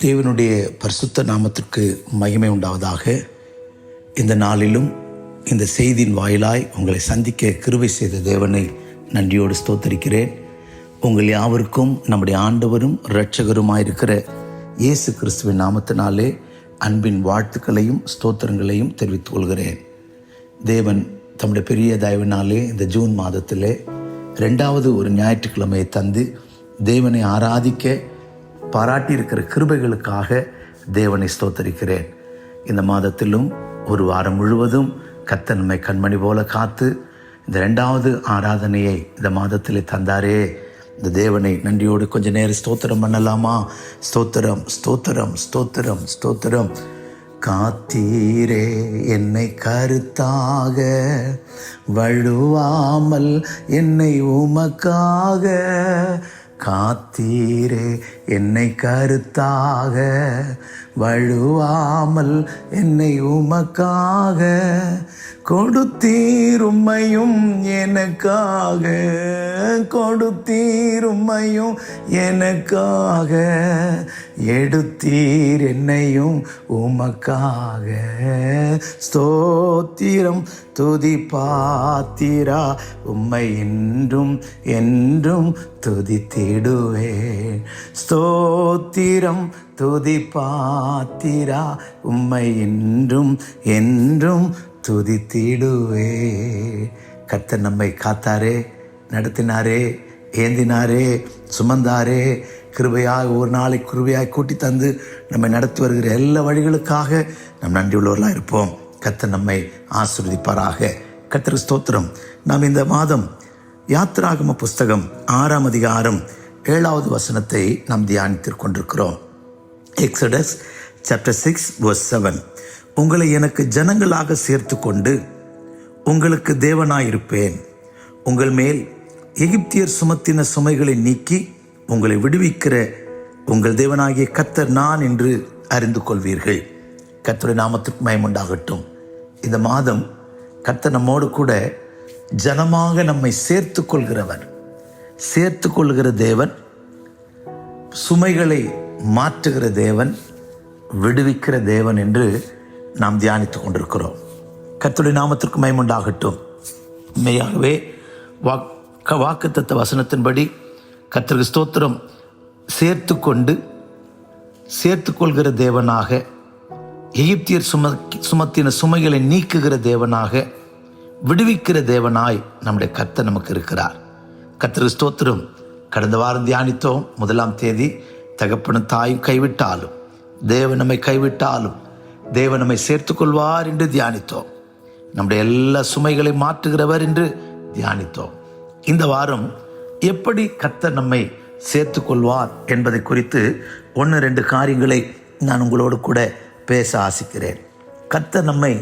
தேவனுடைய பரிசுத்த நாமத்திற்கு மகிமை உண்டாவதாக. இந்த நாளிலும் இந்த செய்தியின் வாயிலாய் உங்களை சந்திக்க கிருபை செய்த தேவனை நன்றியோடு ஸ்தோத்தரிக்கிறேன். உங்கள் யாவருக்கும் நம்முடைய ஆண்டவரும் இரட்சகருமாயிருக்கிற இயேசு கிறிஸ்துவின் நாமத்தினாலே அன்பின் வாழ்த்துக்களையும் ஸ்தோத்திரங்களையும் தெரிவித்துக் கொள்கிறேன். தேவன் தம்முடைய பெரிய தயவினாலே இந்த ஜூன் மாதத்திலே 2வது ஒரு ஞாயிற்றுக்கிழமையை தந்து தேவனை ஆராதிக்க பாராட்டியிருக்கிற கிருபைகளுக்காக தேவனை ஸ்தோத்தரிக்கிறேன். இந்த மாதத்திலும் ஒரு வாரம் முழுவதும் கர்த்தர் நம்மை கண்மணி போல காத்து இந்த 2வது ஆராதனையை இந்த மாதத்திலே தந்தாரே. இந்த தேவனை நன்றியோடு கொஞ்ச நேரம் ஸ்தோத்திரம் பண்ணலாமா? ஸ்தோத்திரம், ஸ்தோத்திரம், ஸ்தோத்திரம், ஸ்தோத்திரம். காத்தீரே என்னை கருத்தாக, வழுவாமல் என்னை உமக்காக. காத்தீரே என்னை கருத்தாக, வழுவாமல் என்னை உமக்காக. கொடுத்தீருமையும் எனக்காக, கொடுத்தீருமையும் எனக்காக. எடுத்தீர் என்னையும் உமக்காக. ஸ்தோத்திரம் துதி பாத்திரா, உம்மை என்றும் என்றும் துதித்திடுவேன். ஸ்தோத்திரம் துதி பாத்திரா, உம்மை என்றும் என்றும் துதித்திடுவே. கர்த்தர் நம்மை காத்தாரே, நடத்தினாரே, ஏந்தினாரே, சுமந்தாரே. கிருபையாக ஒரு நாளை கிருபையாய் கூட்டி தந்து நம்மை நடத்தி வருகிற எல்லா வழிகளுக்காக நம் நன்றி உள்ளவர்களாக இருப்போம். கர்த்தர் நம்மை ஆசீர்வதிப்பாராக. கர்த்தருக்கு ஸ்தோத்திரம். நாம் இந்த மாதம் யாத்திராகம புஸ்தகம் 6ஆம் அதிகாரம் 7வது வசனத்தை நாம் தியானித்துக் கொண்டிருக்கிறோம். Exodus chapter 6 verse 7. உங்களை எனக்கு ஜனங்களாக சேர்த்து கொண்டு உங்களுக்கு தேவனாயிருப்பேன். உங்கள் மேல் எகிப்தியர் சுமத்தின சுமைகளை நீக்கி உங்களை விடுவிக்கிற உங்கள் தேவனாகிய கர்த்தர் நான் என்று அறிந்து கொள்வீர்கள். கர்த்தருடைய நாமத்திற்கு மகிமையுண்டாகட்டும். இந்த மாதம் கர்த்தர் நம்மோடு கூட ஜனமாக நம்மை சேர்த்து கொள்கிறவர், சேர்த்து கொள்கிற தேவன், சுமைகளை மாற்றுகிற தேவன், விடுவிக்கிற தேவன் என்று நாம் தியானித்துக் கொண்டிருக்கிறோம். கர்த்தருடைய நாமத்திற்கு மகிமையுண்டாகட்டும். மெய்யாகவே வாக்குத்தத்த வசனத்தின்படி கர்த்தருக்கு ஸ்தோத்திரம், சேர்த்து கொள்கிற தேவனாக, எகிப்தியர் சுமத்தின சுமைகளை நீக்குகிற தேவனாக, விடுவிக்கிற தேவனாய் நம்முடைய கர்த்தர் நமக்கு இருக்கிறார். கர்த்தருக்கு ஸ்தோத்திரம். கடந்த வாரம் தியானித்தோம். 1ஆம் தேதி தகப்பனும் தாயும் கைவிட்டாலும், தேவன் நம்மை கைவிட்டாலும் தேவன் நம்மை சேர்த்து கொள்வார் என்று தியானித்தோம். நம்முடைய எல்லா சுமைகளை மாற்றுகிறவர் என்று தியானித்தோம். இந்த வாரம் எப்படி கர்த்தர் நம்மை சேர்த்து கொள்வார் என்பதை குறித்து 1-2 காரியங்களை நான் உங்களோடு கூட பேச ஆசிக்கிறேன். கர்த்தர் நம்மை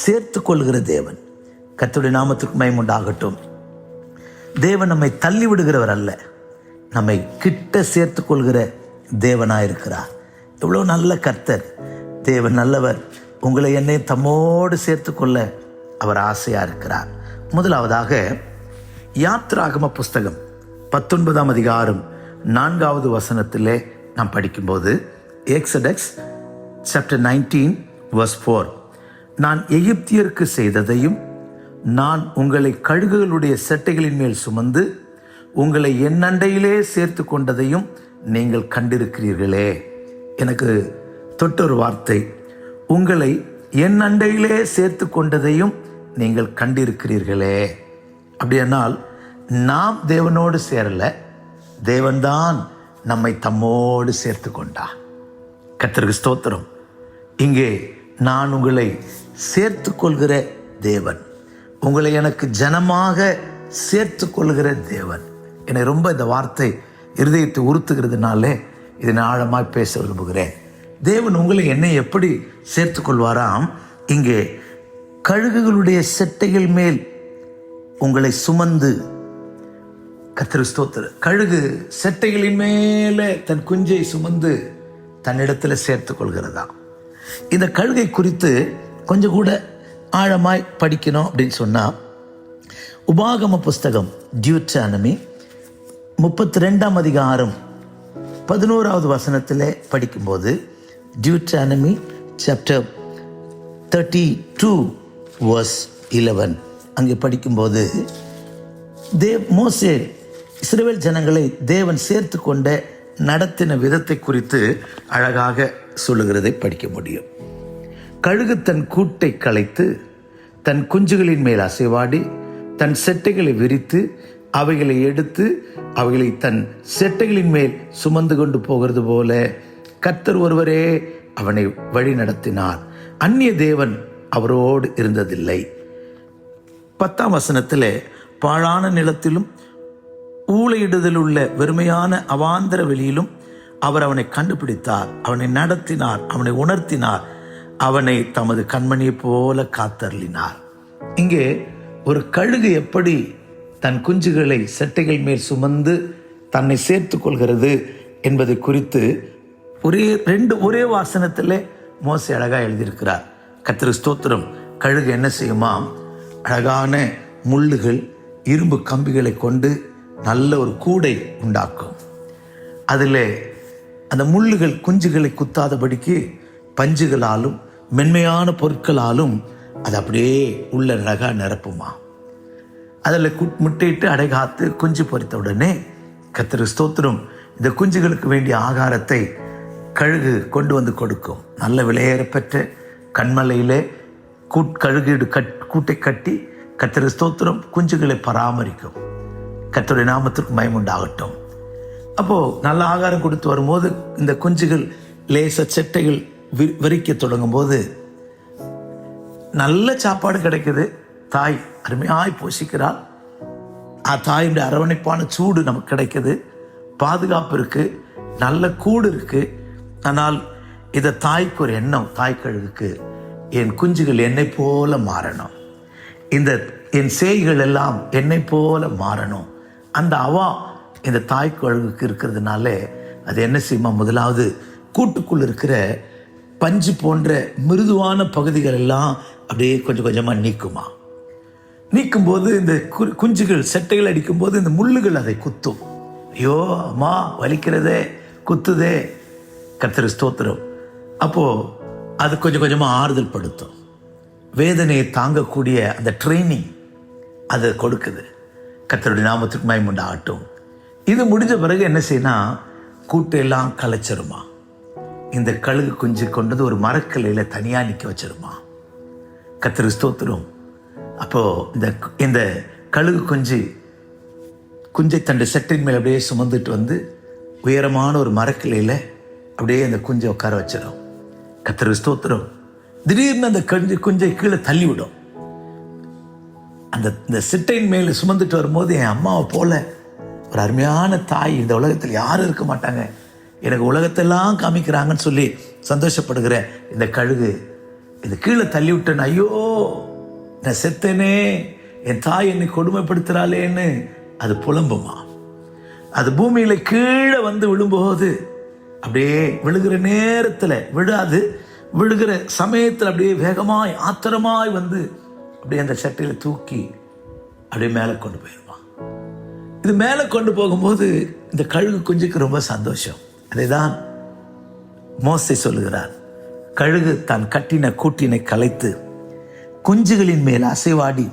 சேர்த்து கொள்கிற தேவன். கர்த்தருடைய நாமத்திற்கு மகிமையுண்டாகட்டும். தேவன் நம்மை தள்ளி விடுகிறவர் அல்ல, நம்மை கிட்ட சேர்த்து கொள்கிற தேவனாயிருக்கிறார். எவ்வளோ நல்ல கர்த்தர் தேவன், நல்லவர். உங்களை என்னை தம்மோடு சேர்த்து கொள்ள அவர் ஆசையா இருக்கிறார். முதலாவதாக யாத்திராகம புஸ்தகம் 19ஆம் அதிகாரம் 4வது வசனத்திலே நாம் படிக்கும்போது, எக்ஸோடஸ் சாப்டர் 19 verse 4. நான் எகிப்தியருக்கு செய்ததையும் நான் உங்களை கழுகுகளுடைய செட்டைகளின் மேல் சுமந்து உங்களை என் அண்டையிலே சேர்த்து கொண்டதையும் நீங்கள் கண்டிருக்கிறீர்களே. எனக்கு தொட்டொரு வார்த்தை, உங்களை என் அண்டையிலே சேர்த்து கொண்டதையும் நீங்கள் கண்டிருக்கிறீர்களே. அப்படியானால் நாம் தேவனோடு சேரல, தேவன்தான் நம்மை தம்மோடு சேர்த்து கொண்டார். கர்த்தருக்கு ஸ்தோத்திரம். இங்கே நான் உங்களை சேர்த்து கொள்கிற தேவன், உங்களை எனக்கு ஜனமாக சேர்த்து கொள்கிற தேவன். எனக்கு ரொம்ப இந்த வார்த்தை இருதயத்தை உறுத்துகிறதுனாலே இதனை ஆழமாய் பேச விரும்புகிறேன். தேவன் உங்களை என்னை எப்படி சேர்த்து கொள்வாராம்? இங்கே கழுகுகளுடைய செட்டைகள் மேல் உங்களை சுமந்து, கர்த்தருக்கு ஸ்தோத்திரம், கழுகு செட்டைகளின் மேலே தன் குஞ்சை சுமந்து தன்னிடத்தில் சேர்த்து கொள்கிறதா. இந்த கழுகை குறித்து கொஞ்சம் கூட ஆழமாய் படிக்கணும் அப்படின்னு சொன்னால், உபாகம புஸ்தகம் டியூட்டானமி 32ஆம் அதிகாரம் 11வது வசனத்தில் படிக்கும்போது, டியூட்ரானமி சாப்டர் 32 verse 11 அங்கே படிக்கும்போது, மோசே இஸ்ரவேல் ஜனங்களை தேவன் சேர்த்து கொண்ட நடத்தின விதத்தை குறித்து அழகாக சொல்லுகிறதை படிக்க முடியும். கழுகு தன் கூட்டை கலைத்து தன் குஞ்சுகளின் மேல் அசைவாடி தன் செட்டைகளை விரித்து அவைகளை எடுத்து அவைகளை தன் செட்டைகளின் மேல் சுமந்து கொண்டு போகிறது போல கர்த்தர் ஒருவரே அவனை வழி நடத்தினார், அந்நிய தேவன் அவரோடு இருந்ததில்லை. 10ஆம் வசனத்தில், பாழான நிலத்திலும் ஊளையிடுதல் உள்ள வெறுமையான அவாந்தர வெளியிலும் அவர் அவனை கண்டுபிடித்தார், அவனை நடத்தினார், அவனை உணர்த்தினார், அவனை தமது கண்மணியை போல காத்தருளினார். இங்கே ஒரு கழுகு எப்படி தன் குஞ்சுகளை செட்டைகள் மேல் சுமந்து தன்னை சேர்த்து கொள்கிறது என்பதை குறித்து ஒரே வாசனத்தில் மோசே அழகாக எழுதியிருக்கிறார். கர்த்தருக்கு ஸ்தோத்திரம். கழுகு என்ன செய்யுமாம்? அழகான முள்ளுகள், இரும்பு கம்பிகளை கொண்டு நல்ல ஒரு கூடை உண்டாக்கும். அதில் அந்த முள்ளுகள் குஞ்சுகளை குத்தாதபடிக்கு பஞ்சுகளாலும் மென்மையான பொருட்களாலும் அது அப்படியே உள்ள அழகாக நிரப்புமா. அதில் முட்டையிட்டு அடைகாத்து குஞ்சு பொறித்த உடனே கர்த்தருக்கு ஸ்தோத்திரம், இந்த குஞ்சுகளுக்கு வேண்டிய ஆகாரத்தை கழுகு கொண்டு வந்து கொடுக்கும். நல்ல விலையேற பெற்ற கண்மலையிலே கழுகீடு கூட்டை கட்டி கர்த்தருக்கு ஸ்தோத்திரம் குஞ்சுகளை பராமரிக்கும். கர்த்தருடைய நாமத்திற்கு மகிமையுண்டாகட்டும். அப்போது நல்ல ஆகாரம் கொடுத்து வரும்போது இந்த குஞ்சுகள் லேச செட்டைகள் விரிக்க தொடங்கும் போது நல்ல சாப்பாடு கிடைக்குது. தாய் அருமையாய் போஷிக்கிறாள். தாயுடைய அரவணைப்பான சூடு நமக்கு கிடைக்குது, பாதுகாப்பு இருக்கு, நல்ல கூடு இருக்கு. ஆனால் இதை தாய்க்கு ஒரு எண்ணம், தாய் கழுகுக்கு, என் குஞ்சுகள் என்னை போல மாறணும், என் சேய்கள் எல்லாம் என்னை போல மாறணும். அந்த அவா இந்த தாய் கழுகுக்கு இருக்கிறதுனால அது என்ன செய்யுமா? முதலாவது கூட்டுக்குள் இருக்கிற பஞ்சு போன்ற மிருதுவான பகுதிகள் எல்லாம் அப்படியே கொஞ்சம் கொஞ்சமாக நீக்குமா. நீக்கும்போது இந்த குஞ்சுகள் செட்டைகள் அடிக்கும்போது இந்த முள்ளுகள் அதை குத்தும். ஐயோ அம்மா வலிக்கிறதே, குத்துதே. கர்த்தருக்கு ஸ்தோத்திரம். அப்போது அது கொஞ்சம் கொஞ்சமாக ஆறுதல் படுத்தும். வேதனையை தாங்கக்கூடிய அந்த ட்ரைனிங் அது கொடுக்குது. கர்த்தருடைய நாமத்துக்கு மகிமையுண்டாகட்டும். இது முடிஞ்ச பிறகு என்ன செய்யணும்? கூட்டையெல்லாம் கலைச்சிருமா. இந்த கழுகு குஞ்சு கொண்டது ஒரு மரக்கலையில் தனியாக நிற்க வச்சிருமா. கர்த்தருக்கு ஸ்தோத்திரம். அப்போது இந்த கழுகு குஞ்சை தண்டு செட்டின் மேல் அப்படியே சுமந்துட்டு வந்து உயரமான ஒரு மரக்கிளையில் அப்படியே அந்த குஞ்சை உட்கார வச்சிடும். கர்த்தருக்கு ஸ்தோத்திரம். திடீர்னு அந்த குஞ்சை கீழே தள்ளிவிடும். அந்த சிட்டையின் மேலே சுமந்துட்டு வரும்போது என் அம்மாவை போல ஒரு அருமையான தாய் இந்த உலகத்தில் யாரும் இருக்க மாட்டாங்க, எனக்கு உலகத்தெல்லாம் காமிக்கிறாங்கன்னு சொல்லி சந்தோஷப்படுகிற இந்த கழுகு இது கீழே தள்ளி விட்டேன், ஐயோ நான் செத்தேனே, என் தாய் என்னை கொடுமைப்படுத்துகிறாளேன்னு அது புலம்புமா. அது பூமியில் கீழே வந்து விழும்போது அப்படியே விழுகிற நேரத்தில் விழாது, விழுகிற சமயத்தில் அப்படியே வேகமாய் ஆத்திரமாய் வந்து அப்படியே அந்த சட்டையில் தூக்கி அப்படியே மேலே கொண்டு போயிடுமா. இது மேலே கொண்டு போகும்போது இந்த கழுகு குஞ்சுக்கு ரொம்ப சந்தோஷம். அதை தான் மோசே சொல்லுகிறார். கழுகு தான் கட்டின கூட்டினை கலைத்து குஞ்சுகளின் மேல் அசைவாடி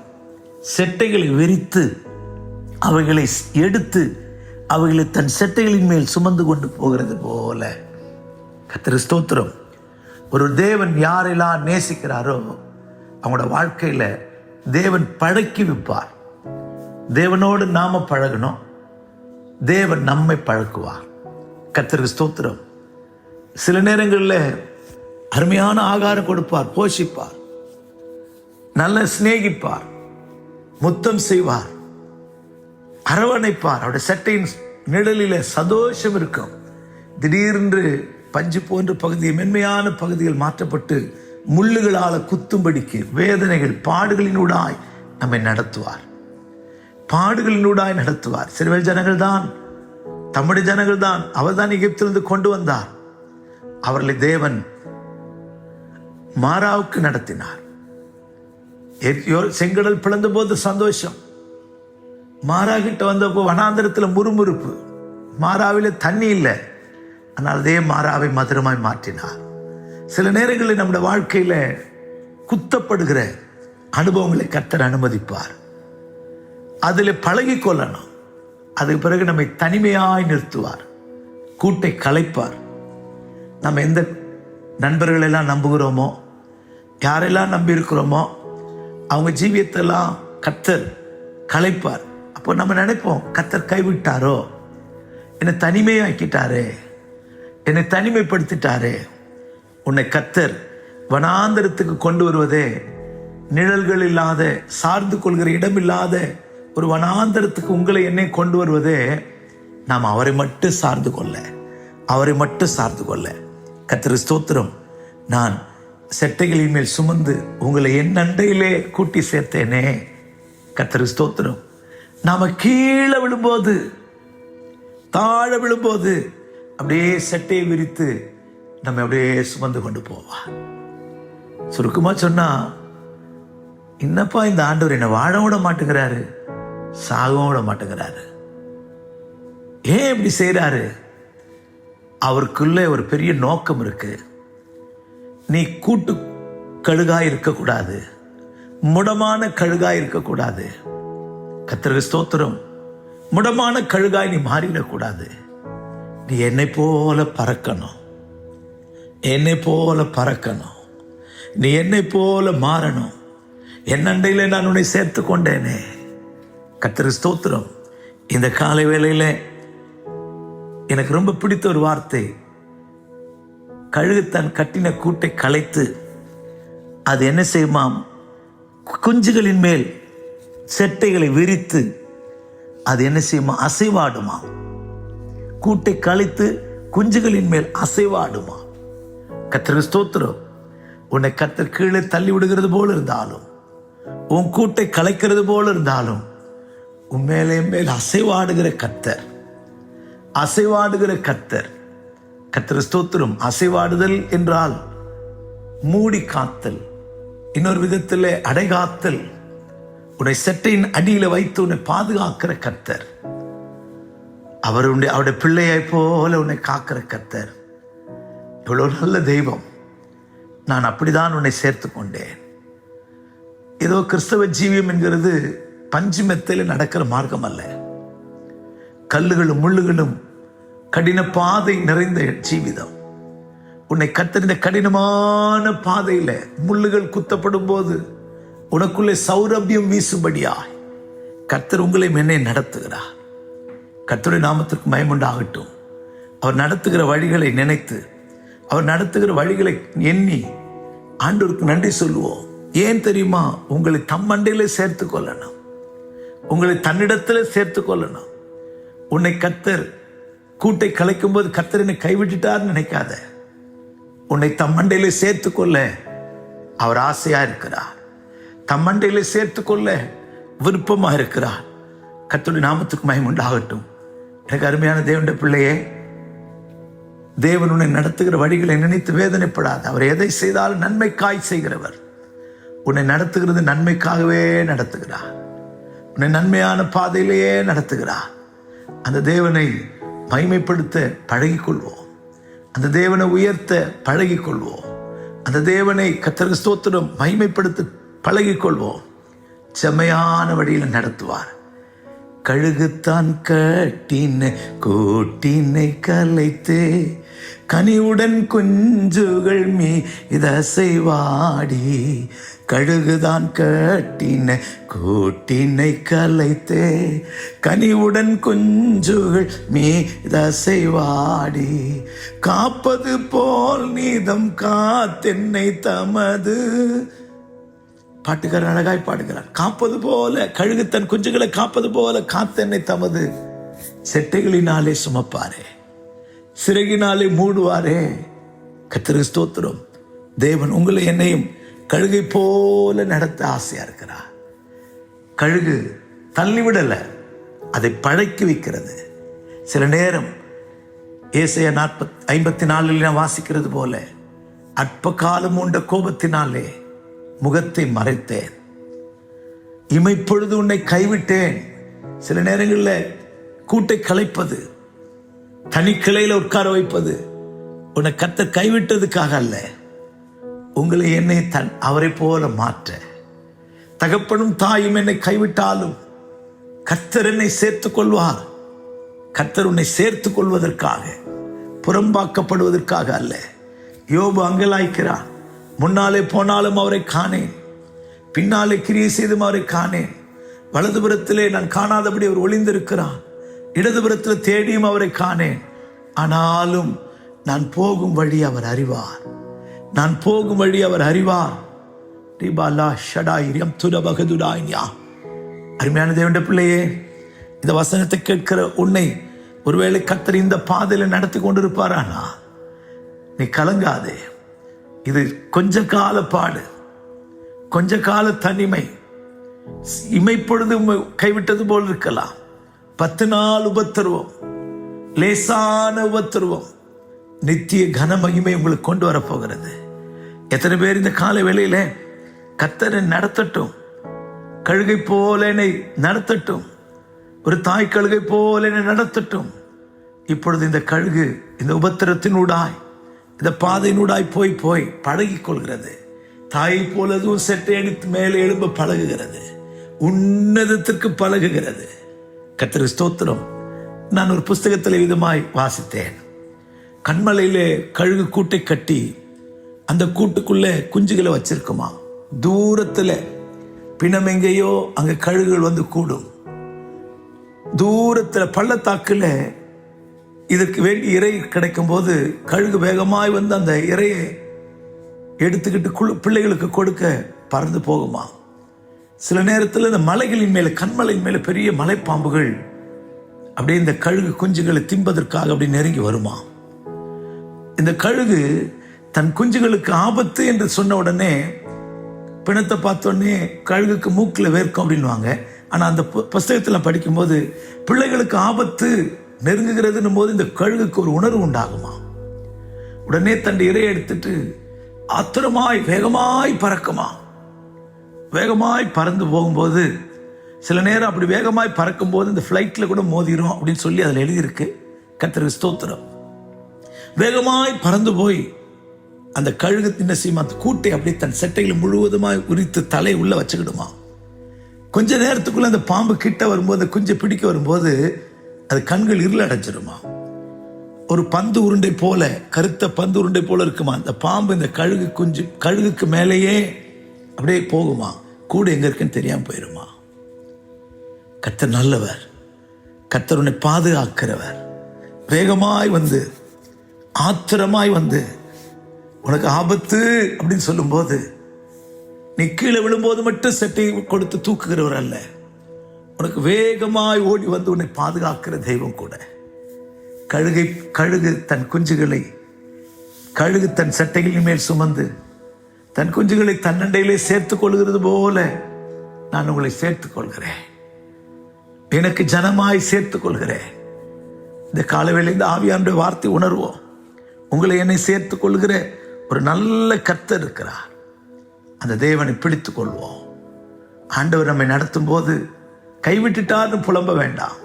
செட்டைகளை விரித்து அவைகளை எடுத்து அவைகளை தன் செட்டைகளின் மேல் சுமந்து கொண்டு போகிறது போல. கர்த்தருக்கு ஸ்தோத்திரம். ஒரு தேவன் யாரெல்லாம் நேசிக்கிறாரோ அவங்களோட வாழ்க்கையில் தேவன் பழக்கி வைப்பார். தேவனோடு நாம பழகணும், தேவன் நம்மை பழக்குவார். கர்த்தருக்கு ஸ்தோத்திரம். சில நேரங்களில் அருமையான ஆகாரம் கொடுப்பார், போஷிப்பார், நல்ல சிநேகிப்பார், முத்தம் செய்வார், அரவணைப்பார். அவருடைய சட்டையின் நிழலில் சந்தோஷம் இருக்கும். திடீரென்று பஞ்சு போன்ற பகுதி, மென்மையான பகுதிகள் மாற்றப்பட்டு முள்ளுகளால் குத்தும்படிக்கு வேதனைகள், பாடுகளினூடாய் நம்மை நடத்துவார், பாடுகளினூடாய் நடத்துவார். சிறுவேல் ஜனங்கள் தான், தம்முடைய ஜனங்கள் தான், அவர் தான் எகிப்திலிருந்து கொண்டு வந்தார். அவர்களை தேவன் மாராவுக்கு நடத்தினார். செங்கடல் பிளந்த போது சந்தோஷம், மாறா கிட்ட வந்தப்போ வனாந்தரத்தில் முறுமுறுப்பு, மாறாவில தண்ணி இல்லை, ஆனால் அதே மாறாவை மதுரமாய் மாற்றினார். சில நேரங்களில் நம்முடைய வாழ்க்கையில குத்தப்படுகிற அனுபவங்களை கர்த்தர் அனுமதிப்பார். அதில் பழகி கொள்ளணும். அதுக்கு பிறகு நம்மை தனிமையாய் நிறுத்துவார், கூட்டை கலைப்பார். நம்ம எந்த நண்பர்களெல்லாம் நம்புகிறோமோ, யாரெல்லாம் நம்பி இருக்கிறோமோ, அவங்க ஜீவியத்தெல்லாம் கர்த்தர் கலைப்பார். அப்போ நம்ம நினைப்போம், கர்த்தர் கைவிட்டாரோ, என்னை தனிமையாக்கிட்டாரே, என்னை தனிமைப்படுத்திட்டாரே. உன்னை கர்த்தர் வனாந்தரத்துக்கு கொண்டு வருவதே நிழல்கள் இல்லாத, சார்ந்து கொள்கிற இடம் இல்லாத ஒரு வனாந்தரத்துக்கு உங்களை என்னை கொண்டு வருவதே நாம் அவரை மட்டும் சார்ந்து கொள்ள, அவரை மட்டும் சார்ந்து கொள்ள. கர்த்தர் ஸ்தோத்திரம். நான் செட்டைகளின் மேல் சுமந்து உங்களை என் அண்டையிலே கூட்டி சேர்த்தேனே. கர்த்தர் ஸ்தோத்திரம். நாம கீழே விழும்போது, தாழ விழும்போது அப்படியே செட்டையை விரித்து நம்ம அப்படியே சுமந்து கொண்டு போவார். சுருக்கமா சொன்னா, என்னப்பா இந்த ஆண்டவர் என்னை வாழ விட மாட்டேங்கிறாரு, சாகவும் விட மாட்டேங்கிறாரு, ஏன் இப்படி செய்யறாரு? அவருக்குள்ள ஒரு பெரிய நோக்கம் இருக்கு. நீ கூட்டு கழுகாய் இருக்கக்கூடாது, முடமான கழுகாய் இருக்கக்கூடாது. கர்த்தருக்கு ஸ்தோத்திரம். முடமான கழுகாய் நீ மாறிடக்கூடாது. நீ என்னை போல பறக்கணும், என்னை போல பறக்கணும், நீ என்னை போல மாறணும். என் அண்டையில நான் உன்னை சேர்த்து கொண்டேனே. கர்த்தருக்கு ஸ்தோத்திரம். இந்த காலை வேளையில எனக்கு ரொம்ப பிடித்த ஒரு வார்த்தை, கழுகு தன் கட்டின கூட்டை கலைத்து அது என்ன செய்யுமாம், குஞ்சுகளின் மேல் செட்டைகளை விரித்து அது என்ன செய்யுமா, அசைவாடுமா. கூட்டை கலைத்து குஞ்சுகளின் மேல் அசைவாடுமா. கர்த்தருக்கு ஸ்தோத்திரம். உன்னை கர்த்தர் கீழே தள்ளி விடுகிறது போல இருந்தாலும், உன் கூட்டை கலைக்கிறது போல இருந்தாலும், உன் மேலே மேல் அசைவாடுகிற கர்த்தர், அசைவாடுகிற கர்த்தர். கர்த்தருக்கு ஸ்தோத்திரம். அசைவாடுதல் என்றால் மூடி காத்தல், இன்னொரு விதத்தில் அடைகாத்தல். உன்னை செட்டையின் அடியில வைத்து உன்னை பாதுகாக்கிற கர்த்தர், அவருடைய பிள்ளையை போல உன்னை காக்கிற கர்த்தர். இவ்வளவு நல்ல தெய்வம். நான் அப்படிதான் உன்னை சேர்த்து கொண்டேன். ஏதோ கிறிஸ்தவ ஜீவியம் என்கிறது பஞ்சு மெத்தையில் நடக்கிற மார்க்கம் அல்ல. கல்லுகளும் முள்ளுகளும் கடின பாதை நிறைந்த ஜீவிதம். உன்னை கத்தறிந்த கடினமான பாதையில முள்ளுகள் குத்தப்படும் போது உனக்குள்ளே சௌரபியம் வீசும்படியாய் கர்த்தர் உங்களை என்னை நடத்துகிறார். கர்த்தருடைய நாமத்திற்கு மகிமையுண்டாகட்டும். அவர் நடத்துகிற வழிகளை நினைத்து, அவர் நடத்துகிற வழிகளை எண்ணி ஆண்டவருக்கு நன்றி சொல்லுவோம். ஏன் தெரியுமா? உங்களை தம் மண்டையில சேர்த்து கொள்ளணும், உங்களை தன்னிடத்தில் சேர்த்து கொள்ளணும். உன்னை கர்த்தர் கூட்டை கலைக்கும் போது கர்த்தர் என்னை கைவிட்டுட்டார் நினைக்காத. உன்னை தம் மண்டையில சேர்த்து கொள்ள அவர் ஆசையா இருக்கிறார், தம் மண்டையில சேர்த்து கொள்ள விருப்பமா இருக்கிறார். கர்த்தருடைய நாமத்துக்கு மகிமை உண்டாகட்டும். எனக்கு அருமையான தேவனுடைய பிள்ளையே, தேவன் உன்னை நடத்துகிற வழிகளை நினைத்து வேதனைப்படாது. அவர் எதை செய்தாலும் நன்மைக்காய் செய்கிறவர். உன்னை நடத்துகிறது நன்மைக்காகவே நடத்துகிறார். உன்னை நன்மையான பாதையிலேயே நடத்துகிறார். அந்த தேவனை மகிமைப்படுத்த பழகிக்கொள்வோம், அந்த தேவனை உயர்த்த பழகிக்கொள்வோம், அந்த தேவனை கர்த்தருக்கு ஸ்தோத்திரம் மகிமைப்படுத்த பழகிக்கொள்வோம். செம்மையான வழியில் நடத்துவார். கழுகுத்தான் கட்டின கூட்டினை கலைத்து கனிவுடன் குஞ்சுகள் மீதசைவாடி, கழுகுதான் கட்டின கூட்டினை கலைத்து கனிவுடன் குஞ்சுகள் மீதசைவாடி, காப்பது போல் நீதம் காத்தென்னை தமது. பாட்டுக்காரர் அழகாய் பாடுகிறார். காப்பது போல, கழுகு தன் குஞ்சுகளை காப்பது போல காத்தென்னை தமது செட்டைகளினாலே சுமப்பாரே, சிறகினாலே மூடுவாரே. கர்த்தருக்கு ஸ்தோத்திரம். தேவன் உங்களை என்னையும் கழுகை போல நடத்த ஆசையா இருக்கிறார். கழுகு தள்ளிவிடல, அதை பழக்கி வைக்கிறது. சில நேரம் ஏசாயா 54 வாசிக்கிறது போல, அற்ப காலம் உண்ட கோபத்தினாலே முகத்தை மறைத்தேன், இமைப்பொழுது உன்னை கைவிட்டேன். சில நேரங்களில் கூட்டை கலைப்பது, தனிக்கிளையில உட்கார வைப்பது உன்னை கர்த்தர் கைவிட்டதுக்காக அல்ல, உங்களை என்னை அவரை போல மாற்ற. தகப்பனும் தாயும் என்னை கைவிட்டாலும் கர்த்தர் என்னை சேர்த்துக் கொள்வார். கர்த்தர் உன்னை சேர்த்துக் கொள்வதற்காக, புறம்பாக்கப்படுவதற்காக அல்ல. யோபு அங்கலாய்க்கிறான். முன்னாலே போனாலும் அவரை காணேன், பின்னாலே கிரியை செய்தும் அவரை காணேன். வலதுபுறத்திலே நான் காணாதபடி அவர் ஒளிந்திருக்கிறான், இடதுபுறத்தில் தேடியும் அவரை காணேன். ஆனாலும் நான் போகும் வழி அவர் அறிவார், நான் போகும் வழி அவர் அறிவார். அருமையான தேவனுடைய பிள்ளையே, இந்த வசனத்தை கேட்கிற உன்னை ஒருவேளை கர்த்தர் இந்த பாதையில நடத்தி கொண்டிருப்பாரானா, நீ கலங்காதே. இது கொஞ்ச கால பாடு, கொஞ்ச கால தனிமை, இமைப்பொழுது கைவிட்டது போல் இருக்கலாம். 10 நாள் உபத்திரவம், லேசான உபத்திரவம், நித்திய கன மகிமை உங்களுக்கு கொண்டு வரப்போகிறது. எத்தனை பேர் இந்த கால வேளையில கர்த்தரை நடத்தட்டும், கழுகை போல என்னை நடத்தட்டும், ஒரு தாய் கழுகை போல என்னை நடத்தட்டும். இப்பொழுது இந்த கழுகு இந்த உபத்திரத்தினூடாய், இந்த பாதையினூடாய் போய் போய் பழகிக் கொள்கிறது. தாயை போலதும் செட்டை அடித்து மேலே எழும்ப பழகுகிறது, உன்னதத்திற்கு பழகுகிறது. கர்த்தருக்கு ஸ்தோத்திரம். நான் ஒரு புஸ்தகத்தில் விதமாய் வாசித்தேன். கண்மலையிலே கழுகு கூட்டை கட்டி அந்த கூட்டுக்குள்ள குஞ்சுகளை வச்சிருக்குமா. தூரத்துல பிணம் எங்கேயோ அங்க கழுகுகள் வந்து கூடும். தூரத்துல பள்ளத்தாக்குல இதற்கு வேண்டி இறை கிடைக்கும் போது கழுகு வேகமாய் வந்து அந்த இறையை எடுத்துக்கிட்டு பிள்ளைகளுக்கு கொடுக்க பறந்து போகுமா. சில நேரத்தில் இந்த மலைகளின் மேல, கண்மலையின் மேல பெரிய மலைப்பாம்புகள் அப்படியே இந்த கழுகு குஞ்சுகளை தின்பதற்காக அப்படி நெருங்கி வருமா. இந்த கழுகு தன் குஞ்சுகளுக்கு ஆபத்து என்று சொன்ன உடனே, பிணத்தை பார்த்தோடனே கழுகுக்கு மூக்கில் வேர்க்கும் அப்படின்வாங்க. ஆனால் அந்த புஸ்தகத்தில் படிக்கும்போது பிள்ளைகளுக்கு ஆபத்து நெருங்குகிறதுன்னும் போது இந்த கழுகுக்கு ஒரு உணர்வு உண்டாகுமா. உடனே தன் இரையை எடுத்துட்டு ஆத்திரமாய் வேகமாய் பறக்குமா. வேகமாய் பறந்து போகும்போது சில நேரம் அப்படி வேகமாய் பறக்கும் போது இந்த ஃப்ளைட்டில் கூட மோதிரும் அப்படின்னு சொல்லி அதில் எழுதியிருக்கு. கர்த்தருக்கு ஸ்தோத்திரம். வேகமாய் பறந்து போய் அந்த கழுகு என்ன செய்யுமா, அந்த கூட்டை அப்படியே தன் செட்டையில் முழுவதுமாய் உரித்து தலை உள்ள வச்சுக்கிடுமா. கொஞ்ச நேரத்துக்குள்ள அந்த பாம்பு கிட்ட வரும்போது, குஞ்சை பிடிக்க வரும்போது அது கண்கள் இருள் அடைஞ்சிருமா. ஒரு பந்து உருண்டை போல, கருத்த பந்து உருண்டை போல இருக்குமா அந்த பாம்பு. இந்த கழுகுக்கு மேலேயே அப்படியே போகுமா. கூட எங்க இருக்குன்னு தெரியாம போயிருமா. கர்த்தர் நல்லவர், கர்த்தர் உன்னை பாதுகாக்கிறவர். வேகமாய் வந்து, ஆத்திரமாய் வந்து உனக்கு ஆபத்து அப்படின்னு சொல்லும்போது நீ கீழே விழும்போது மட்டும் செட்டை கொடுத்து தூக்குகிறவர் அல்ல, உனக்கு வேகமாய் ஓடி வந்து உன்னை பாதுகாக்கிற தெய்வம் கூட. கழுகு தன் குஞ்சுகளை, கழுகு தன் சட்டைகளின் மேல் சுமந்து தன் குஞ்சுகளை தன்னண்டையிலே சேர்த்துக் கொள்கிறது போல நான் உங்களை சேர்த்துக் கொள்கிறேன். எனக்கு ஜனமாய் சேர்த்துக் கொள்கிறேன். இந்த காலவேளை இந்த ஆவியானுடைய வார்த்தை உணர்வோம். உங்களை என்னை சேர்த்துக் கொள்கிற ஒரு நல்ல கர்த்தர் இருக்கிறார். அந்த தேவனை பிடித்துக் கொள்வோம். ஆண்டவர் நம்மை நடத்தும் போது கைவிட்டுட்டார்னு புலம்ப வேண்டாம்.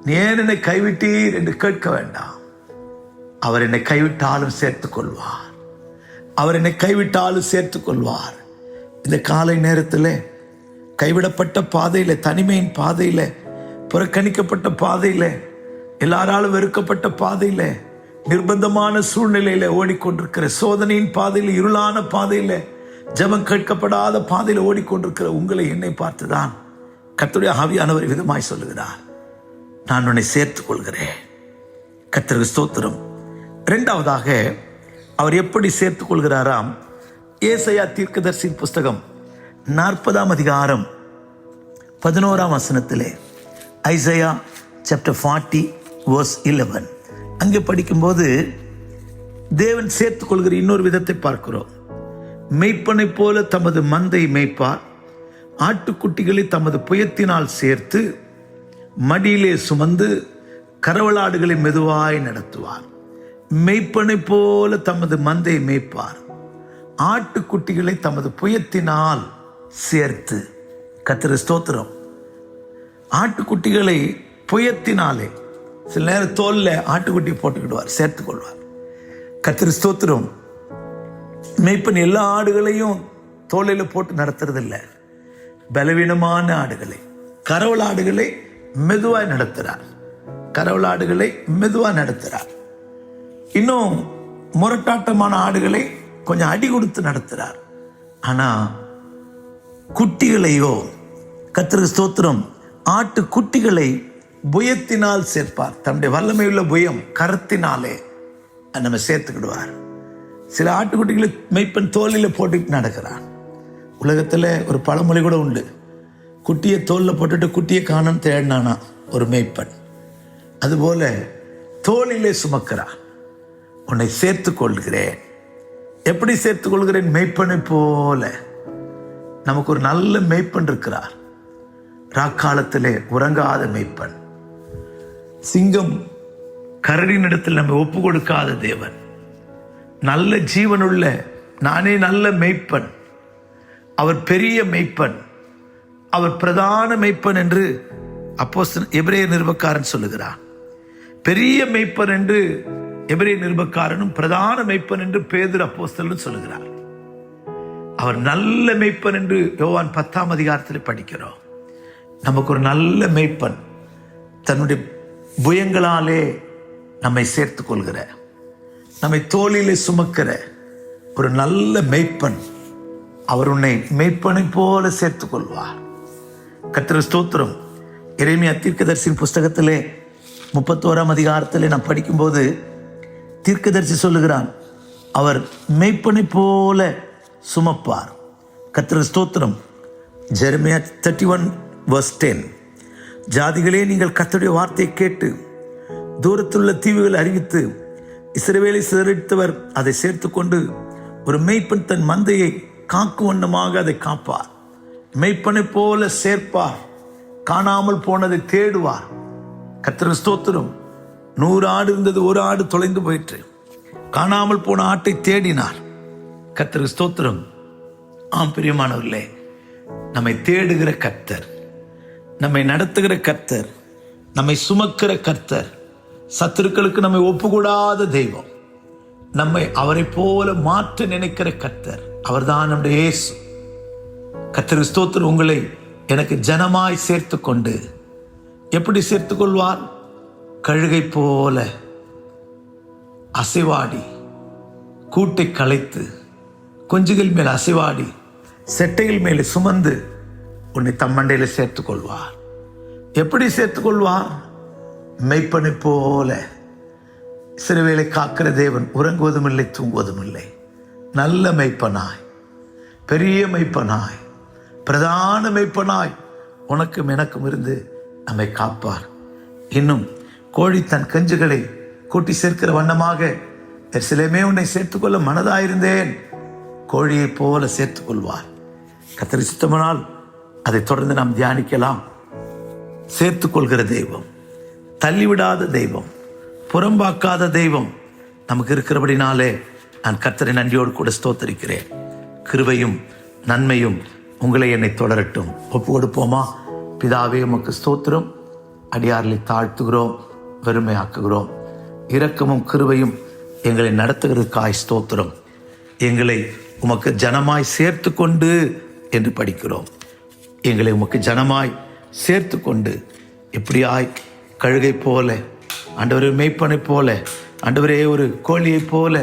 நீ ஏன் என்னை கைவிட்டீர் என்று கேட்க வேண்டாம். அவர் என்னை கைவிட்டாலும் சேர்த்துக் கொள்வார். அவர் என்னை கைவிட்டாலும் சேர்த்துக் கொள்வார். இந்த காலை நேரத்தில் கைவிடப்பட்ட பாதையில, தனிமையின் பாதையில, புறக்கணிக்கப்பட்ட பாதையில, எல்லாராலும் வெறுக்கப்பட்ட பாதையில, நிர்பந்தமான சூழ்நிலையில ஓடிக்கொண்டிருக்கிற, சோதனையின் பாதையில, இருளான பாதையில, ஜெபம் கேட்கப்படாத பாதையில ஓடிக்கொண்டிருக்கிற உங்களை என்னை பார்த்துதான் கர்த்தருடைய ஆவியானவர் விதமாய் சொல்லுகிறார், நான் உன்னை சேர்த்துக் கொள்கிறேன். கர்த்தருக்கு ஸ்தோத்திரம். இரண்டாவதாக அவர் எப்படி சேர்த்துக் கொள்கிறாராம்? ஏசாயா தீர்க்கதரிசி புஸ்தகம் 40ஆம் அதிகாரம் 11ஆம் வசனத்திலே, ஐசையா சாப்டர் 40 verse 11 அங்கே படிக்கும்போது தேவன் சேர்த்துக் கொள்கிற இன்னொரு விதத்தை பார்க்கிறோம். மெய்ப்பனை போல தமது மந்தை மேய்ப்பார், ஆட்டுக்குட்டிகளை தமது புயத்தினால் சேர்த்து மடியிலே சுமந்து கரவலாடுகளை மெதுவாய் நடத்துவார். மெய்ப்பனை போல தமது மந்தை மேய்ப்பார், ஆட்டுக்குட்டிகளை தமது புயத்தினால் சேர்த்து. கர்த்தருக்கு ஸ்தோத்திரம். ஆட்டுக்குட்டிகளை புயத்தினாலே சில நேரம் தோல்ல ஆட்டுக்குட்டி போட்டுக்கிடுவார், சேர்த்துக்கொள்வார். கர்த்தர் ஸ்தோத்திரம். மேய்ப்பன் எல்லா ஆடுகளையும் தோலையில போட்டு நடத்துறது இல்லை. பலவீனமான ஆடுகளை, கரவல் ஆடுகளை மெதுவாய் நடத்துறார். கரவல் ஆடுகளை மெதுவாக நடத்துறார். இன்னும் முரட்டாட்டமான ஆடுகளை கொஞ்சம் அடி கொடுத்து நடத்துறார். ஆனா குட்டிகளையோ, கர்த்தருக்கு ஸ்தோத்திரம், ஆட்டு குட்டிகளை புயத்தினால் சேர்ப்பார். தன்னுடைய வல்லமையுள்ள புயம் கரத்தினாலே நம்ம சேர்த்துக்கிடுவார். சில ஆட்டுக்குட்டிகளை மெய்ப்பன் தோலில் போட்டுட்டு நடக்கிறான். உலகத்தில் ஒரு பழமொழி கூட உண்டு, குட்டியை தோலில் போட்டுட்டு குட்டியை காணன்னு தேடினானா ஒரு மெய்ப்பன். அதுபோல தோளிலே சுமக்கிறான். உன்னை சேர்த்து கொள்கிறேன். எப்படி சேர்த்து கொள்கிறேன்? மெய்ப்பனை போல. நமக்கு ஒரு நல்ல மெய்ப்பன் இருக்கிறார். ராக்காலத்திலே உறங்காத மெய்ப்பன். சிங்கம் கரடியினிடத்தில் நம்ம ஒப்பு கொடுக்காத தேவன். நல்ல ஜீவனுள்ள, நானே நல்ல மெய்ப்பன், அவர் பெரிய மெய்ப்பன், அவர் பிரதான மெய்ப்பன் என்று அப்போஸ்தலன் எபிரேய நிருபக்காரன் சொல்லுகிறார். பெரிய மெய்ப்பன் என்று எபிரேய நிருபக்காரனும், பிரதான மெய்ப்பன் என்று பேதுரு அப்போஸ்தலனும் சொல்லுகிறார். அவர் நல்ல மெய்ப்பன் என்று யோவான் 10ஆம் அதிகாரத்தில் படிக்கிறோம். நமக்கு ஒரு நல்ல மெய்ப்பன், தன்னுடைய புயங்களாலே நம்மை சேர்த்து கொள்கிற, நம்மை தோளிலே சுமக்கிற ஒரு நல்ல மெய்ப்பன். அவர் உன்னை மெய்ப்பனை போல சேர்த்து கொள்வார். கர்த்தர் ஸ்தோத்திரம். எரேமியா தீர்க்கதரிசியின் புஸ்தகத்திலே 31ஆம் அதிகாரத்திலே நான் படிக்கும்போது தீர்க்கதரிசி சொல்லுகிறான், அவர் மெய்ப்பனை போல சுமப்பார். கர்த்தர் ஸ்தோத்திரம். ஜெரமியா 31:10, ஜாதிகளே நீங்கள் கர்த்தருடைய வார்த்தையை கேட்டு தூரத்துள்ள தீவுகளை அறிவித்து இஸ்ரவேலை சிதறடித்தவர் அதை சேர்த்து கொண்டு ஒரு மெய்ப்பன் தன் மந்தையை காக்கும் வண்ணமாக அதை காப்பார். மெய்ப்பனை போல சேர்ப்பார். காணாமல் போனதை தேடுவார். கர்த்தர் ஸ்தோத்திரம். 100 ஆடு இருந்தது, ஒரு ஆடு தொலைந்து போயிற்று. காணாமல் போன ஆட்டை தேடினார். கர்த்தர் ஸ்தோத்திரம். ஆம் பிரியமானவர்களே, நம்மை தேடுகிற கர்த்தர், நம்மை நடத்துகிற கர்த்தர், நம்மை சுமக்கிற கர்த்தர், சத்துருக்களுக்கு நம்மை ஒப்புக்கூடாத தெய்வம், நம்மை அவரை போல மாற்ற நினைக்கிற கர்த்தர், அவர்தான் நம்முடைய இயேசு. கர்த்தர் ஸ்தோத்திரம். உங்களை எனக்கு ஜனமாய் சேர்த்து கொண்டு எப்படி சேர்த்து கொள்வார்? கழுகை போல அசைவாடி, கூட்டை களைத்து, கொஞ்சுகள் மேல் அசைவாடி, செட்டைகள் மேலே சுமந்து உன்னை தம்மண்டையில் சேர்த்து கொள்வார். எப்படி சேர்த்து கொள்வார்? மெய்ப்பனை போல. சிறுவேளை காக்கிற தேவன் உறங்குவதும் இல்லை, தூங்குவதும் இல்லை. நல்ல மெய்ப்பனாய், பெரிய மெய்ப்பனாய், பிரதான மெய்ப்பனாய் உனக்கும் எனக்கும் இருந்து நம்மை காப்பார். இன்னும் கோழி தன் கஞ்சுகளை கூட்டி சேர்க்கிற வண்ணமாக எருசலேமே உன்னை சேர்த்துக்கொள்ள மனதாயிருந்தேன், கோழியை போல சேர்த்துக் கொள்வார். கர்த்தர் சித்தமானால் அதை தொடர்ந்து நாம் தியானிக்கலாம். சேர்த்துக் கொள்கிற தெய்வம், தள்ளிவிடாத தெய்வம், புறம்பாக்காத தெய்வம் நமக்கு இருக்கிறபடினாலே நான் கர்த்தரை நன்றியோடு கூட ஸ்தோத்தரிக்கிறேன். கிருபையும் நன்மையும் உங்களை என்னை தொடரட்டும். ஒப்பு கொடுப்போமா? பிதாவே, உமக்கு ஸ்தோத்திரம். அடியார்களை தாழ்த்துகிறோம், வெறுமையாக்குகிறோம். இரக்கமும் கிருபையும் எங்களை நடத்துகிறதுக்காய் ஸ்தோத்திரம். எங்களை உமக்கு ஜனமாய் சேர்த்து கொண்டு என்று படிக்கிறோம். எங்களை உமக்கு ஜனமாய் சேர்த்து கொண்டு எப்படியாய் கழுகை போல, ஆண்டவரே மெய்ப்பனை போல, ஆண்டவரே ஒரு கோழியை போல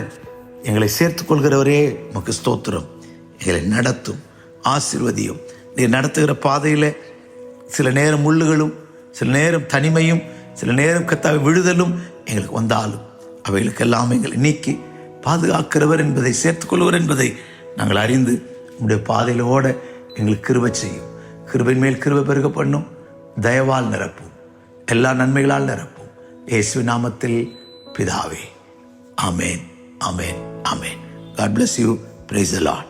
எங்களை சேர்த்து கொள்கிறவரே உமக்கு ஸ்தோத்திரம். எங்களை நடத்தும், ஆசீர்வதியும். நீர் நடத்துகிற பாதையில் சில நேரம் முள்ளுகளும், சில நேரம் தனிமையும், சில நேரம் கர்த்தாவே விடுதலும் எங்களுக்கு வந்தாலும் அவைகளுக்கெல்லாம் எங்களை நீக்கி பாதுகாக்கிறவர் என்பதை, சேர்த்துக்கொள்வர் என்பதை நாங்கள் அறிந்து உங்களுடைய பாதையில் ஓட எங்களுக்கு கிருபை செய்யும். கிருபை மேல் கிருபை பெருக பண்ணும். தயவால் நிரப்பும், எல்லா நன்மைகளால் நிரப்பும். இயேசுவின் நாமத்தில் பிதாவே, ஆமேன், ஆமேன், ஆமேன். God bless you. Praise the Lord.